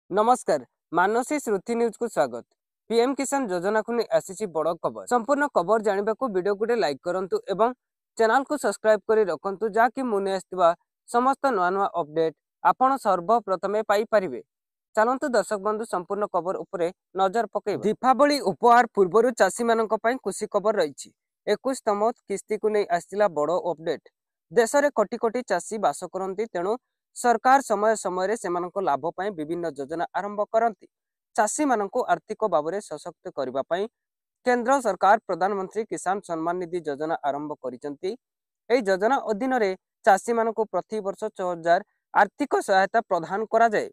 नमस्कार मानसी श्रुति न्यूज को स्वागत। पीएम किसान योजना को आसी बड़ खबर। संपूर्ण खबर जानने को वीडियो को लाइक करंतु एवं चैनल को सब्सक्राइब कर रखंतु जाकि मुने आसथिबा समस्त नुआ नुआ अपडेट आपण सर्वप्रथमे पाई परिबे। चलंतु दर्शक बंधु संपूर्ण खबर उपरे नजर पकेइबा। दीपावली उपहार पूर्वरु चासी मानक पई खुशी खबर रहिछि। 21तम किस्ती को नहीं आसिला बड़ अपडेट। देश में कोटी कोटी चासी बास करती तेणु सरकार समय समय सेमानक लाभ पाई विभिन्न योजना आरंभ करती। चासी मानक आर्थिक भाव में सशक्त करने केंद्र सरकार प्रधानमंत्री किसान सम्मान निधि योजना आरंभ करिसेंती। एही योजना अधीन रे चासी मानक प्रति वर्ष 6000 आर्थिक सहायता प्रदान करा जाए,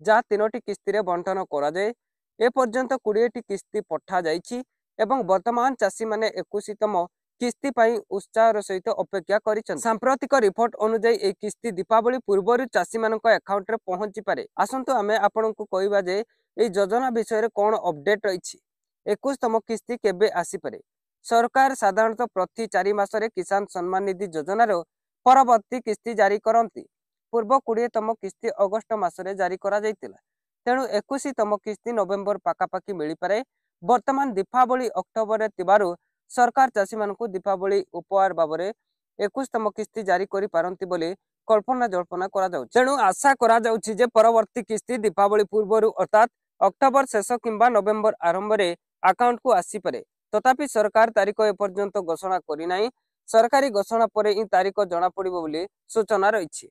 जहाँ 3टी किस्ती रे बंटन करा जाए। ए पर्यंत 20टी किस्ती पठा जाइछि एवं वर्तमान चासी माने 21तम किस्ती पाई उत्साहर सहित अपेक्षा करिसेंती। सांप्रतिक रिपोर्ट अनुसार ए किस्ती दीपावली पूर्व चासी मानक अकाउंट रे पहुंची पारे। आसंतु आमे आपनकु कहबा जे ए योजना विषय रे कोन अपडेट रहिछि। 21तम किस्ती केबे आसी पारे। सरकार साधारणतः प्रति 4 मास रे किसान सम्मान निधि योजना रो परवर्ती किस्ती जारी करंती। पूर्व 20तम किस्ती अगस्त मास रे जारी करा जायतिला। तेणु 21तम किस्ती नवेम्बर पाखापाखि मिली पारे। वर्तमान दीपावली अक्टोबर रे तिबारु सरकार चासी मानकु दीपावली उपहार भाव 21तम किस्ती जारी करि पारंती बोली कल्पना जल्पना करा जाउछि। तेणु आशा करा जाउछि जे परवर्ती किस्ती दीपावली पूर्व अर्थात अक्टोबर शेष किंबा नवेम्बर आरंभ रे अकाउंट को आसी पारे। तथापि सरकार तारीख एपर्यंत घोषणा करि नाही। सरकारी घोषणा पर इन तारीख जना पड़िबो बोली सूचना रहिछि।